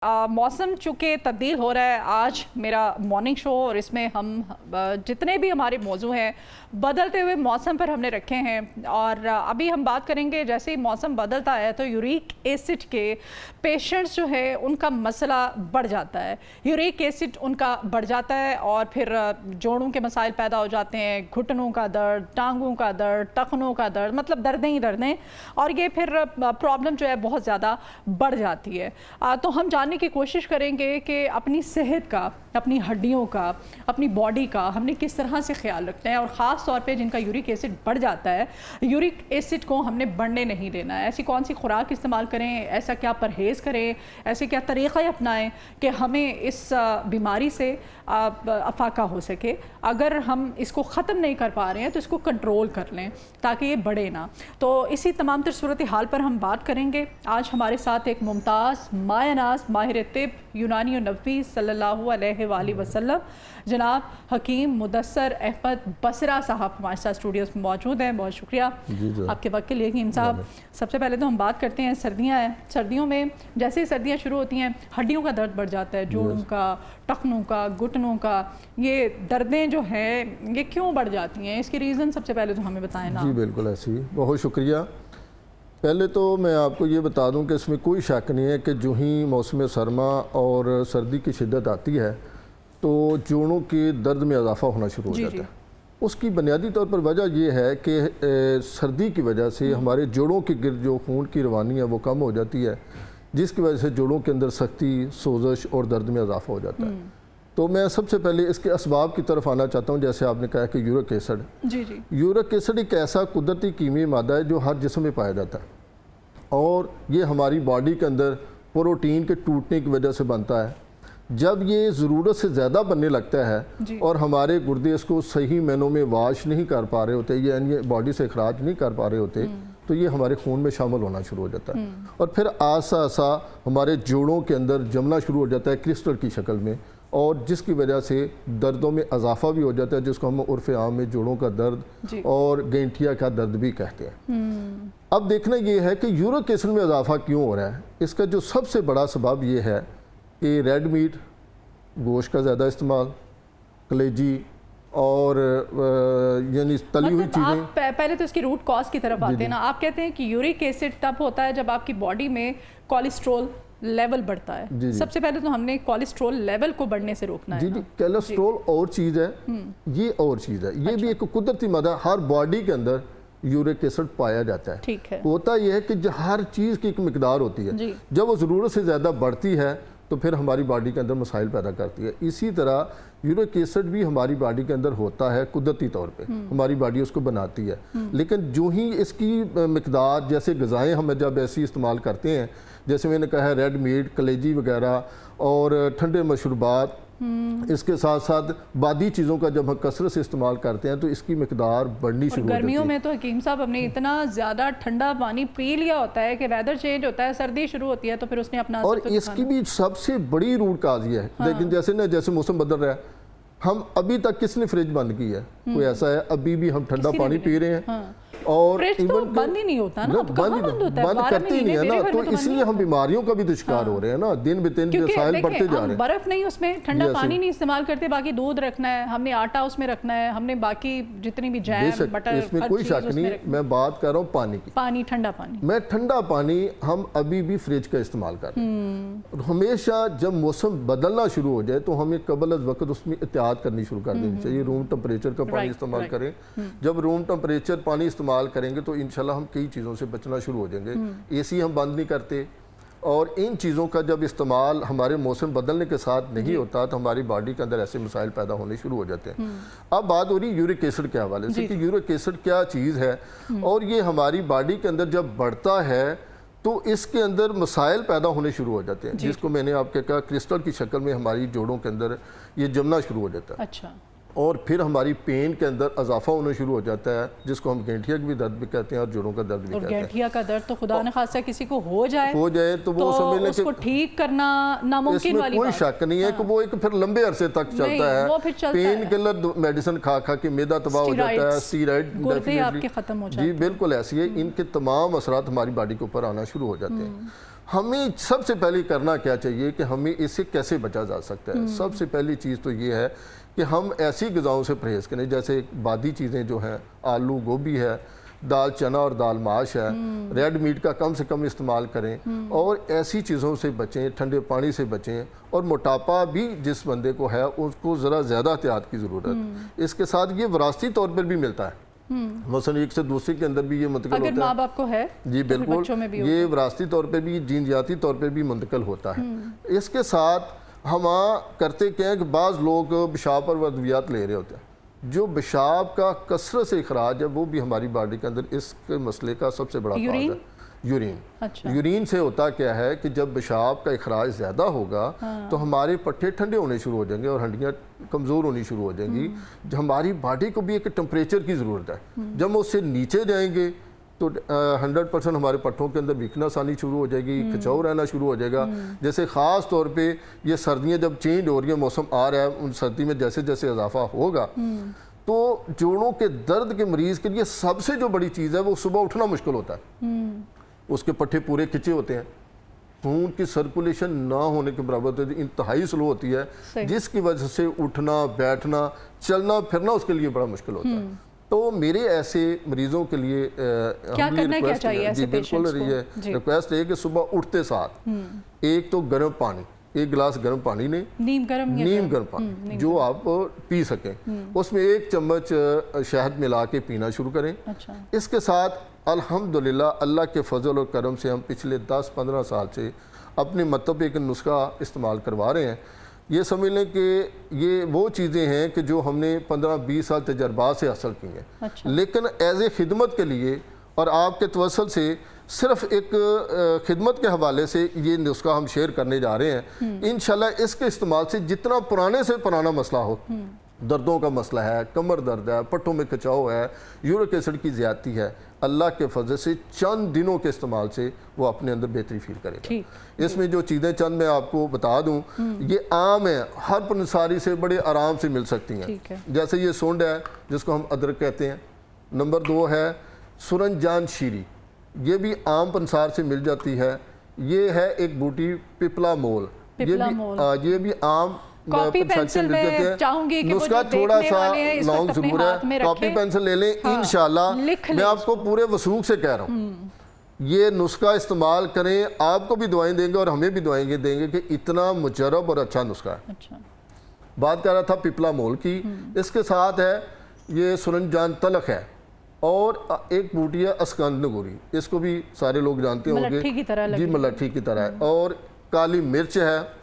मौसम चूँकि तब्दील हो रहा है, आज मेरा मॉर्निंग शो और इसमें हम जितने भी हमारे मौजू हैं बदलते हुए मौसम पर हमने रखे हैं। और अभी हम बात करेंगे, जैसे ही मौसम बदलता है तो यूरिक एसिड के पेशेंट्स जो है उनका मसला बढ़ जाता है। यूरिक एसिड उनका बढ़ जाता है और फिर जोड़ों के मसाइल पैदा हो जाते हैं, घुटनों का दर्द, टांगों का दर्द, टखनों का दर्द, मतलब दर्दें ही दर्दें, और ये फिर प्रॉब्लम जो है बहुत ज़्यादा बढ़ जाती है। तो हम जानने की कोशिश करेंगे कि अपनी सेहत का, अपनी हड्डियों का, अपनी बॉडी का हमने किस तरह से ख्याल रखना है, और ख़ास तौर पे जिनका यूरिक एसिड बढ़ जाता है, यूरिक एसिड को हमने बढ़ने नहीं देना है। ऐसी कौन सी खुराक इस्तेमाल करें, ऐसा क्या परहेज़ करें, ऐसे क्या तरीक़ा अपनाएं कि हमें इस बीमारी से अफाका हो सके। अगर हम इसको ख़त्म नहीं कर पा रहे हैं तो इसको कंट्रोल कर लें ताकि ये बढ़े ना। तो इसी तमाम तर सूरत हाल पर हम बात करेंगे। आज हमारे साथ एक मुमताज़ मायनाज़ माहिर तिब यूनानी नबी सल्लल्लाहु अलैहि वसल्लम जनाब हकीम मुदस्सर अहमद बसरा साहब हमारे साथ स्टूडियोज़ में मौजूद हैं। बहुत शुक्रिया आपके वक्त के लिए हकीम साहब। सबसे पहले तो हम बात करते हैं, सर्दियाँ हैं, सर्दियों में जैसे ही सर्दियाँ शुरू होती हैं हड्डियों का दर्द बढ़ जाता है, जोड़ों का, टखनों का, घुटनों का, ये दर्दें जो हैं ये क्यों बढ़ जाती हैं? इसके रीज़न सबसे पहले तो हमें बताएं ना। जी बिल्कुल ऐसी, बहुत शुक्रिया। पहले तो मैं आपको ये बता दूं कि इसमें कोई शक नहीं है कि जो ही मौसम सरमा और सर्दी की शिद्दत आती है तो जोड़ों के दर्द में इजाफा होना शुरू हो जाता है। उसकी बुनियादी तौर पर वजह यह है कि सर्दी की वजह से हमारे जोड़ों के गिर्द जो खून की रवानी है वो कम हो जाती है, जिसकी वजह से जोड़ों के अंदर सख्ती, सोजश और दर्द में इजाफा हो जाता है। तो मैं सबसे पहले इसके असबाब की तरफ आना चाहता हूँ। जैसे आपने कहा कि यूरिक एसिड, यूरिक एसिड एक ऐसा कुदरती कीमी मादा है जो हर जिस्म में पाया जाता है और ये हमारी बॉडी के अंदर प्रोटीन के टूटने की वजह से बनता है। जब ये ज़रूरत से ज़्यादा बनने लगता है और हमारे गुर्दे इसको सही मैनों में वाश नहीं कर पा रहे होते, ये बॉडी से अखराज नहीं कर पा रहे होते, तो ये हमारे खून में शामिल होना शुरू हो जाता है और फिर आसा आसा हमारे जोड़ों के अंदर जमना शुरू हो जाता है क्रिस्टल की शक्ल में, और जिसकी वजह से दर्दों में इजाफा भी हो जाता है, जिसको हम उर्फ़ आम में जोड़ों का दर्द और गेंठिया का दर्द भी कहते हैं। अब देखना ये है कि यूरिक एसिड में इजाफा क्यों हो रहा है। इसका जो सबसे बड़ा सबब ये है कि रेड मीट, गोश्त का ज़्यादा इस्तेमाल, कलेजी और यानी तली हुई चीज़ें। पहले तो इसकी रूट कॉज की तरफ आते हैं ना। आप कहते हैं कि यूरिक एसिड तब होता है जब आपकी बॉडी में कोलेस्ट्रॉल लेवल बढ़ता है। सबसे पहले तो हमने कोलेस्ट्रॉल लेवल को बढ़ने से रोकना है। जी, कोलेस्ट्रॉल और चीज़ है, ये और चीज़ है। ये भी एक कुदरती मादा, हर बॉडी के अंदर यूरिक एसिड पाया जाता है। ठीक है। होता यह है कि हर चीज़ की एक मिकदार होती है, जब वो ज़रूरत से ज़्यादा बढ़ती है तो फिर हमारी बॉडी के अंदर मसाइल पैदा करती है। इसी तरह यूरिक एसिड भी हमारी बॉडी के अंदर होता है कुदरती तौर पे, हमारी बॉडी उसको बनाती है, लेकिन जो ही इसकी मिकदार, जैसे ग़िज़ाएँ हम जब ऐसी इस्तेमाल करते हैं, जैसे मैंने कहा है रेड मीट, कलेजी वगैरह और ठंडे मशरूबात, इसके साथ साथ बादी चीज़ों का जब हम कसरत से इस्तेमाल करते हैं तो इसकी मिकदार बढ़नी शुरू हो जाती है। गर्मियों में तो हकीम साहब हमने इतना ज़्यादा ठंडा पानी पी लिया होता है कि वेदर चेंज होता है, सर्दी शुरू होती है तो फिर उसने अपना, और इसकी भी सबसे बड़ी रूट काज ये है। लेकिन जैसे मौसम बदल रहा है, हम अभी तक किसने फ्रिज बंद की है? कोई ऐसा है? अभी भी हम ठंडा पानी पी रहे हैं और तो बंद ही नहीं होता ना, बंद करते ही नहीं है ना, तो इसलिए हम बीमारियों का भी तो शिकार हो रहे हैं ना, दिन ब दिन मसाइल बढ़ते जा रहे हैं। बर्फ नहीं, उसमें ठंडा पानी नहीं इस्तेमाल करते, बाकी दूध रखना है हमने, आटा उसमें रखना है हमने, बाकी जितनी भी जैम, बटर, इसमें कोई शक नहीं। मैं बात कर रहा हूँ पानी की, पानी, ठंडा पानी। मैं ठंडा पानी हम अभी भी फ्रिज का इस्तेमाल कर रहे हैं। हमेशा जब मौसम बदलना शुरू हो जाए तो हमें कबल अज़ वक्त उसमें एहतियात करनी शुरू कर देनी चाहिए। रूम टेम्परेचर का पानी इस्तेमाल करें। जब रूम टेम्परेचर पानी इस्तेमाल करेंगे तो इंशाल्लाह हम कई चीज़ों से बचना शुरू हो जाएंगे। एसी हम बंद नहीं करते, और इन चीज़ों का जब इस्तेमाल हमारे मौसम बदलने के साथ नहीं होता तो हमारी बॉडी के अंदर ऐसे मसाइल पैदा होने शुरू हो जाते हैं। अब बात हो रही यूरिक एसिड के हवाले से कि यूरिक एसिड क्या चीज़ है, और ये हमारी बॉडी के अंदर जब बढ़ता है तो इसके अंदर मसाइल पैदा होने शुरू हो जाते हैं, जिसको मैंने आपके कहा क्रिस्टल की शक्ल में हमारी जोड़ों के अंदर ये जमना शुरू हो जाता है। अच्छा। और फिर हमारी पेन के अंदर इजाफा होना शुरू हो जाता है, जिसको हम गेंठिया भी दर्द भी कहते हैं और जोड़ों का दर्द भी कहते हैं। गेंठिया का दर्द तो खुदा न खास्ता किसी को हो जाए तो वो समझ लें उसको ठीक करना नामुमकिन वाली बात। कोई शक नहीं है कि वो एक फिर लंबे अरसे तक चलता है। पेन किलर मेडिसिन खा खा के मैदा तबाह हो जाता है, स्टीरॉइड आपके खत्म हो जाते हैं। जी बिल्कुल ऐसी है। इनके तमाम असरात हमारी बॉडी के ऊपर आना शुरू हो जाते हैं। हमें सबसे पहले करना क्या चाहिए कि हमें इससे कैसे बचा जा सकता है। सबसे पहली चीज़ तो ये है कि हम ऐसी ग़िज़ाओं से परहेज़ करें, जैसे बादी चीज़ें जो हैं, आलू गोभी है, दाल चना और दाल माश है, रेड मीट का कम से कम इस्तेमाल करें और ऐसी चीज़ों से बचें, ठंडे पानी से बचें। और मोटापा भी जिस बंदे को है उसको ज़रा ज़्यादा एहतियात की ज़रूरत। इसके साथ ये विरासती तौर पर भी मिलता है, मसलन एक से दूसरे के अंदर भी ये मुंतकिल अगर होता माँ है। बाप को है जी बिल्कुल, ये विरासती तौर पे भी, जीनयाती तौर पे भी मुंतकिल होता है। इसके साथ हम करते क्या है कि बाज़ लोग पेशाब पर अद्वियात ले रहे होते हैं। जो पेशाब का कसरत से इखराज है वो भी हमारी बॉडी के अंदर इस मसले का सबसे बड़ा काज है। यूरिन। अच्छा। यूरिन से होता क्या है कि जब पेशाब का इखराज ज़्यादा होगा तो हमारे पट्टे ठंडे होने शुरू हो जाएंगे और हड्डियाँ कमज़ोर होनी शुरू हो जाएंगी। हमारी बॉडी को भी एक टेम्परेचर की ज़रूरत है। जब हम उससे नीचे जाएंगे तो 100% हमारे पट्टों के अंदर वीकनेस आनी शुरू हो जाएगी, खिंचाव रहना शुरू हो जाएगा। जैसे ख़ास तौर पे ये सर्दियाँ जब चेंज हो रही है, मौसम आ रहा है, उन सर्दी में जैसे जैसे इजाफा होगा तो जोड़ों के दर्द के मरीज़ के लिए सबसे जो बड़ी चीज़ है वो सुबह उठना मुश्किल होता है। उसके पट्टे पूरे खिंचे होते हैं, खून की सर्कुलेशन ना होने के बराबर तो इंतहाई स्लो होती है, जिसकी वजह से उठना, बैठना, चलना फिरना उसके लिए बड़ा मुश्किल होता है। तो मेरे ऐसे मरीजों के लिए क्या करना क्या चाहिए ऐसे पेशेंट्स को? रिक्वेस्ट है कि सुबह उठते साथ एक तो गर्म पानी, एक गिलास गर्म पानी लें, नीम गर्म पानी जो आप पी सकें, उसमें 1 चम्मच शहद मिला के पीना शुरू करें। अच्छा। इसके साथ अल्हम्दुलिल्लाह अल्लाह के फजल और करम से हम पिछले 10-15 साल से अपने मतलब एक नुस्खा इस्तेमाल करवा रहे हैं। ये समझ लें कि ये वो चीज़ें हैं कि जो हमने 15-20 साल तजर्बा से हासिल की हैं। अच्छा। लेकिन एज ए खिदमत के लिए और आपके तवसल से सिर्फ एक खिदमत के हवाले से ये नुस्खा हम शेयर करने जा रहे हैं। इंशाल्लाह इसके इस्तेमाल से जितना पुराने से पुराना मसला हो, दर्दों का मसला है, कमर दर्द है, पट्टों में खिंचाव है, यूरिक एसिड की ज़्यादती है, अल्लाह के फजल से चंद दिनों के इस्तेमाल से वो अपने अंदर बेहतरी फील करेगा। इसमें जो चीज़ें चंद मैं आपको बता दूं, ये आम है, हर पंसारी से बड़े आराम से मिल सकती हैं। जैसे ये सूंड है जिसको हम अदरक कहते हैं। नंबर 2 है सुरंजान शीरी, ये भी आम पंसार से मिल जाती है। ये है एक बूटी पिपला मोल, ये भी आम कॉपी पेंसिल में चाहूंगी कि नुस्खा थोड़ा सा लॉन्ग जरूर है, कॉपी पेंसिल ले लें। हाँ, इंशाल्लाह मैं आपको पूरे वसूख से कह रहा हूँ ये नुस्खा इस्तेमाल करें, आपको भी दुआएं देंगे और हमें भी दुआएं देंगे कि इतना मुजरब और अच्छा नुस्खा है। अच्छा। बात कर रहा था पिपला मोल की, इसके साथ है ये सुरंजान तलख है और एक बूटी है अस्कंद नगोरी, इसको भी सारे लोग जानते होंगे जी, मलट्ठी की तरह है। और काली मिर्च है,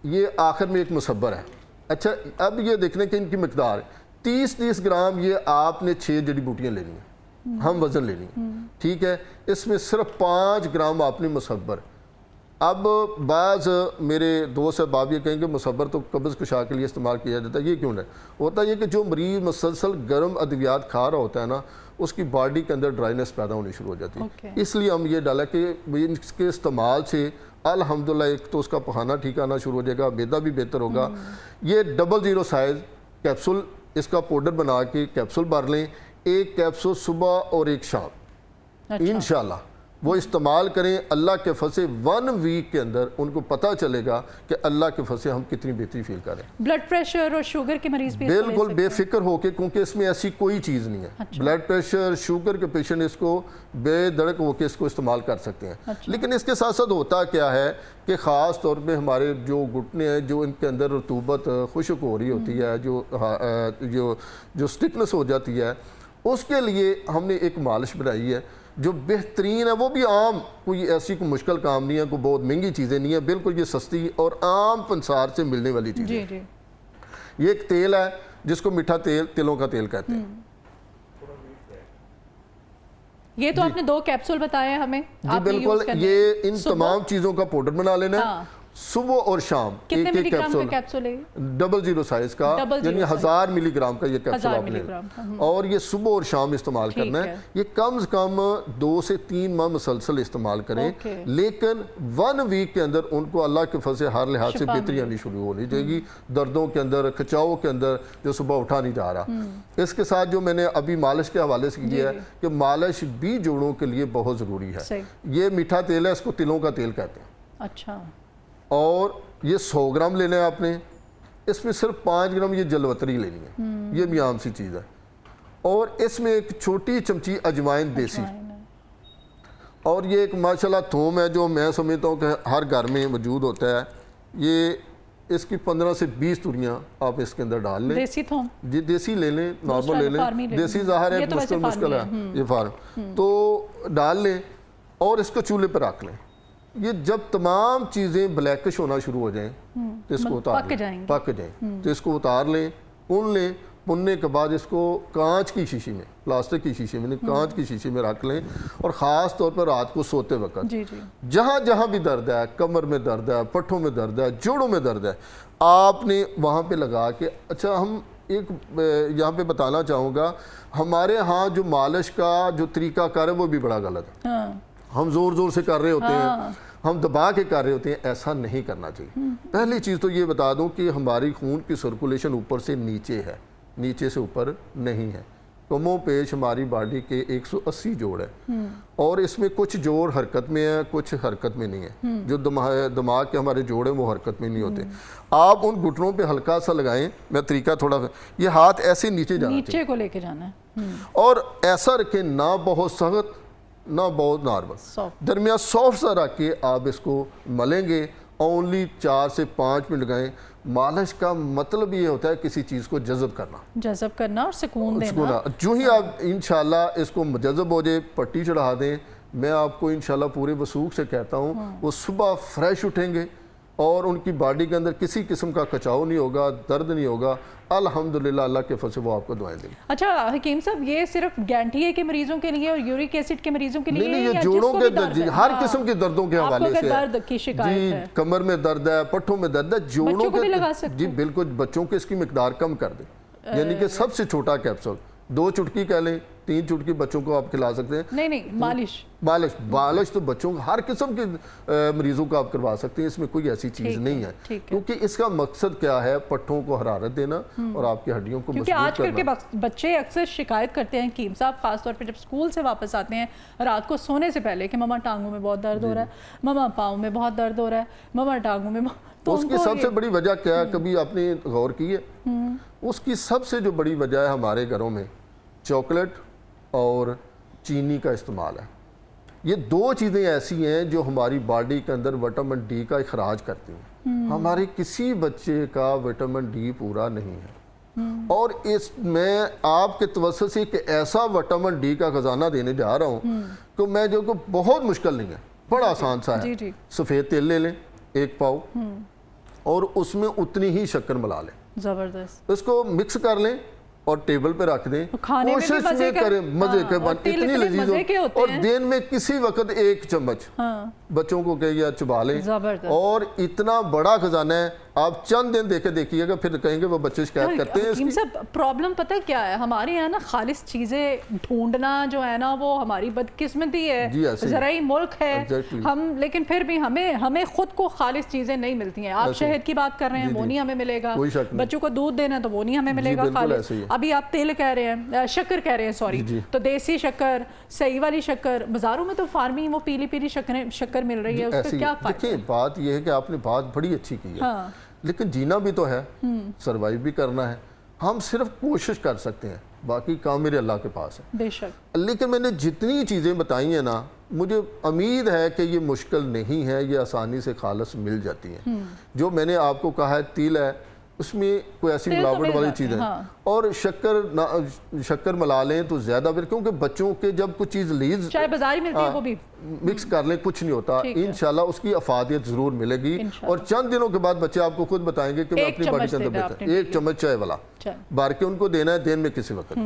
ये आखिर में एक मुसब्बर है। अच्छा, अब ये देखने की इनकी मकदार 30-30 ग्राम, ये आपने 6 जड़ी बूटियाँ लेनी है, हम वज़न लेनी है, ठीक है। इसमें सिर्फ 5 ग्राम आपने मुसब्बर। अब बाज़ मेरे दोस्त बाब ये कहेंगे मुसब्बर तो कब्ज़ कुशा के लिए इस्तेमाल किया जाता है, ये क्यों नहीं होता? ये कि जो मरीज़ मुसलसल गर्म अद्वियात खा रहा होता है ना, उसकी बॉडी के अंदर ड्राइनेस पैदा होनी शुरू हो जाती है। इसलिए हम ये डाला कि इसके इस्तेमाल से अल्हम्दुलिल्लाह एक तो उसका पखाना ठीक आना शुरू हो जाएगा, बेदा भी बेहतर होगा। ये 00 साइज़ कैप्सूल, इसका पाउडर बना के कैप्सूल भर लें, एक कैप्सूल सुबह और एक शाम। अच्छा। इंशाल्लाह वो इस्तेमाल करें, अल्लाह के फसे 1 वीक के अंदर उनको पता चलेगा कि अल्लाह के फसे हम कितनी बेहतरी फील करें। ब्लड प्रेशर और शुगर के मरीज भी बिल्कुल बेफिक्र होके, क्योंकि इसमें ऐसी कोई चीज़ नहीं है। अच्छा। ब्लड प्रेशर शुगर के पेशेंट इसको बेधड़क होकर इसको इस्तेमाल कर सकते हैं। अच्छा। लेकिन इसके साथ साथ होता क्या है कि ख़ास तौर पर हमारे जो घुटने हैं, जो इनके अंदर रतूबत खुश्क हो रही होती है, जो स्टिकनेस हो जाती है, उसके लिए हमने एक मालिश बनाई है जो बेहतरीन है। वो भी आम, कोई ऐसी कोई मुश्किल काम नहीं है, कोई बहुत महंगी चीज़ें नहीं है, बिल्कुल ये सस्ती और आम पंसार से मिलने वाली चीज़ है। ये एक तेल है जिसको मीठा तेल, तिलों का तेल कहते हैं। ये तो आपने 2 कैप्सूल बताए हमें। जी बिल्कुल, ये इन तमाम चीज़ों का पाउडर बना लेना है। हाँ। सुबह और शाम कितने एक मिलीग्राम का कैप्सूल है? 00 साइज का, 00 यानी 1000 मिलीग्राम का ये कैप्सूल आपने और ये सुबह और शाम इस्तेमाल करना है। ये कम से कम 2 से 3 माह मुसलसल इस्तेमाल करें, लेकिन 1 वीक के अंदर उनको अल्लाह के फजल से हर लिहाज से बेहतरी आनी शुरू होनी चाहिए, दर्दों के अंदर, खिंचाव के अंदर, जो सुबह उठा नहीं जा रहा। इसके साथ जो मैंने अभी मालिश के हवाले से किया है कि मालिश भी जोड़ों के लिए बहुत ज़रूरी है। ये मीठा तेल है, इसको तिलों का तेल कहते हैं। अच्छा। और ये 100 ग्राम लेना है आपने, इसमें सिर्फ 5 ग्राम ये जलवतरी लेनी है, ये भी आम सी चीज़ है। और इसमें एक छोटी चमची अजवाइन देसी, और ये एक माशाल्लाह थूम है जो मैं समझता हूँ कि हर घर में मौजूद होता है। ये इसकी 15 से 20 तुरियाँ आप इसके अंदर डाल लें। देसी थूम जी देसी ले लें, नॉर्मल ले लें, देसी ज़ाहिर है मुश्किल है ये फार्म, तो डाल लें और इसको चूल्हे पर रख लें। ये जब तमाम चीज़ें ब्लैकिश होना शुरू हो जाएं तो इसको उतार लें, पक जाएं तो इसको उतार लें, उन लें। पुनने के बाद इसको कांच की शीशी में, प्लास्टिक की शीशी में नहीं, कांच की शीशी में रख लें। और ख़ास तौर पर रात को सोते वक्त जहाँ जहाँ भी दर्द है, कमर में दर्द है, पट्ठों में दर्द है, जोड़ों में दर्द है, आपने वहाँ पे लगा के, अच्छा हम एक यहाँ पे बताना चाहूँगा, हमारे यहाँ जो मालिश का जो तरीक़ाकार है वो भी बड़ा गलत है। हम ज़ोर ज़ोर से कर रहे होते हैं, हम दबा के कर रहे होते हैं, ऐसा नहीं करना चाहिए। पहली चीज़ तो ये बता दूं कि हमारी खून की सर्कुलेशन ऊपर से नीचे है, नीचे से ऊपर नहीं है। कमों पेश हमारी बॉडी के 180 जोड़ है, और इसमें कुछ जोड़ हरकत में है, कुछ हरकत में नहीं है। जो दिमाग के हमारे जोड़ हैं वो हरकत में नहीं होते। आप उन घुटनों पे हल्का सा लगाएं, मैं तरीका थोड़ा, ये हाथ ऐसे नीचे जाना चाहिए, नीचे को लेके जाना है, और ऐसा रखें, ना बहुत सख्त ना बहुत नॉर्मल, दरमियान सॉफ्ट सा रख के आप इसको मलेंगे। ओनली 4 से 5 मिनट लगाएं। मालिश का मतलब ये होता है किसी चीज़ को जज़ब करना और सुकून देना। जो ही आप इंशाल्लाह इसको जज़ब हो जाए, पट्टी चढ़ा दें, मैं आपको इंशाल्लाह पूरे वसूख से कहता हूँ, वो सुबह फ्रेश उठेंगे और उनकी बॉडी के अंदर किसी किस्म का कचाव नहीं होगा, दर्द नहीं होगा। अल्हम्दुलिल्लाह अल्लाह के फजल से वो आपको दुआएं देंगे। अच्छा हकीम साहब, ये सिर्फ गैंठिए के मरीजों के लिए और यूरिक एसिड के मरीजों के लिए नहीं, ये जोड़ों के दर्द, हर किस्म के दर्दों के हवाले से दर्द की शिकायत है, कमर में दर्द है, पट्ठों में दर्द है, जोड़ों के, जी बिल्कुल, बच्चों के इसकी मिकदार कम कर दें, यानी कि सबसे छोटा कैप्सूल 2 चुटकी कह लें, 3 चुटकी बच्चों को आप खिला सकते हैं। नहीं मालिश तो बच्चों हर किस्म के मरीजों को आप करवा सकते हैं, इसमें कोई ऐसी चीज़ नहीं है, क्योंकि इसका मकसद क्या है, पट्ठों को हरारत देना और आपकी हड्डियों को मजबूत करना। आजकल के बच्चे अक्सर शिकायत करते हैं कीम साहब, खासतौर पर जब स्कूल से वापस आते हैं रात को सोने से पहले, कि मम्मा टांगों में बहुत दर्द हो रहा है, मम्मा पाँव में बहुत दर्द हो रहा है, मम्मा टांगों में। तो उसकी सबसे बड़ी वजह क्या है, कभी आपने गौर की है? उसकी सबसे जो बड़ी वजह है हमारे घरों में चॉकलेट और चीनी का इस्तेमाल है। ये 2 चीज़ें ऐसी हैं जो हमारी बॉडी के अंदर विटामिन डी का इखराज करती हैं। हमारे किसी बच्चे का विटामिन डी पूरा नहीं है, और इस मैं आपके तवज्जो से एक ऐसा विटामिन डी का खजाना देने जा रहा हूँ तो मैं जो को बहुत मुश्किल नहीं है, बड़ा आसान सा है। सफ़ेद तेल ले लें 1 पाव, और उसमें उतनी ही शक्कर मिला लें, ज़बरदस्त, इसको मिक्स कर लें और टेबल पे रख दें। कोशिश में करें मजे के बाद, इतनी लजीज हो, और दिन में किसी वक्त 1 चम्मच बच्चों को कहिए चबा लें, और इतना बड़ा खजाना है, आप चंद दिन देखे देखिएगा, फिर कहेंगे वो बच्चे शिकायत करते हैं। सब प्रॉब्लम पता है क्या है, हमारे यहाँ ना खालिस चीज़ें ढूंढना जो है ना वो हमारी बदकिस्मती है, ज़राई मुल्क है हम, लेकिन फिर भी हमें खुद को खालिस चीज़ें नहीं मिलती हैं। आप शहद की बात कर रहे हैं, वो नहीं हमें मिलेगा, बच्चों को दूध देना तो वो नहीं हमें मिलेगा खालिस। अभी आप तेल कह रहे हैं, शक्कर कह रहे हैं, सॉरी, तो देसी शक्कर, सही वाली शक्कर, बाजारों में तो फार्मी वो पीली पीली शक्कर मिल रही है, उसका क्या फायदा? देखिए बात यह है कि आपने बात बड़ी अच्छी की है, लेकिन जीना भी तो है, सरवाइव भी करना है। हम सिर्फ कोशिश कर सकते हैं, बाकी काम मेरे अल्लाह के पास है बेशक। लेकिन मैंने जितनी चीज़ें बताई हैं ना, मुझे उम्मीद है कि ये मुश्किल नहीं है, ये आसानी से खालस मिल जाती हैं। जो मैंने आपको कहा है तिल है, उसमें कोई ऐसी मिलावट वाली चीज़ है, और शक्कर मिला लें तो ज़्यादा फिर, क्योंकि बच्चों के जब कुछ चीज़ लीज चाहे बाजारी मिलती है वो भी मिक्स कर लें, कुछ नहीं होता, इंशाल्लाह उसकी अफादियत ज़रूर मिलेगी। और चंद दिनों के बाद बच्चे आपको खुद बताएंगे कि मैं अपनी बॉडी के अंदर 1 चम्मच चाय वाला बार के उनको देना है दिन में किसी वक्त।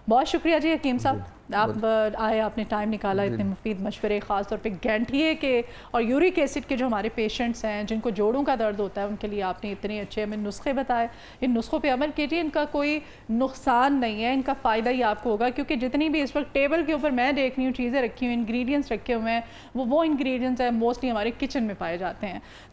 बहुत शुक्रिया जी हकीम साहब, आप आए, आपने टाइम निकाला, इतने मुफीद मशवरे, ख़ास तौर पे गैंठिए के और यूरिक एसिड के जो हमारे पेशेंट्स हैं जिनको जोड़ों का दर्द होता है उनके लिए आपने इतने अच्छे हमें नुस्खे बताए। इन नुस्खों पे अमल कीजिए, इनका कोई नुकसान नहीं है, इनका फ़ायदा ही आपको होगा, क्योंकि जितनी भी इस वक्त टेबल के ऊपर मैं देख रही हूँ चीज़ें रखी हुई, इंग्रेडिएंट्स रखे हुए हैं, वो इंग्रेडिएंट्स हैं मोस्टली हमारे किचन में पाए जाते हैं। तो